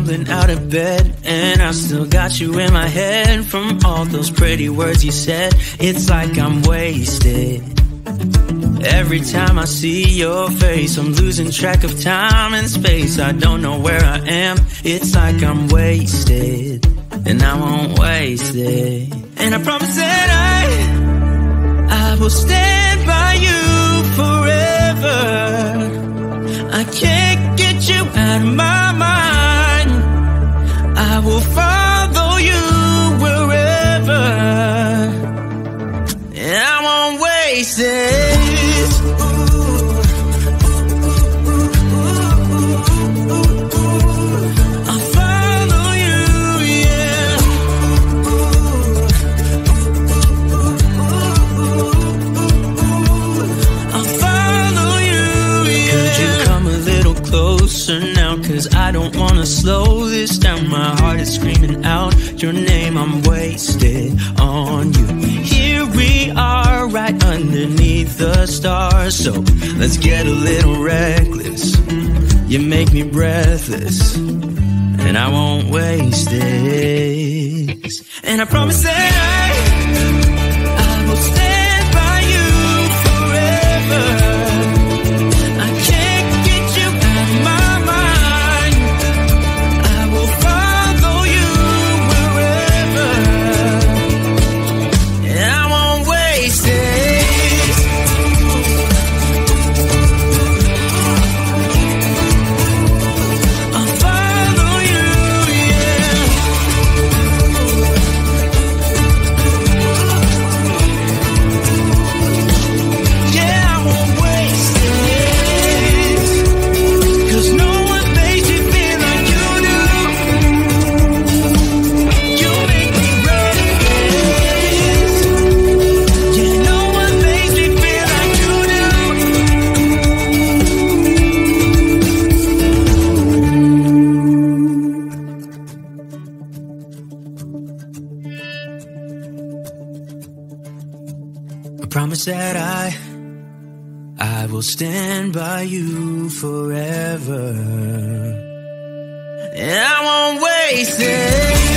stumbling out of bed, and I still got you in my head from all those pretty words you said. It's like I'm wasted. Every time I see your face, I'm losing track of time and space. I don't know where I am. It's like I'm wasted, and I won't waste it. And I promise that I will stand by you forever. I can't get you out of my mind. I will follow you wherever, and I won't waste it. Closer now, cause I don't wanna slow this down. My heart is screaming out your name. I'm wasted on you. Here we are, right underneath the stars. So let's get a little reckless. You make me breathless, and I won't waste this. And I promise that I will stand by you forever. That I will stand by you forever, and I won't waste it.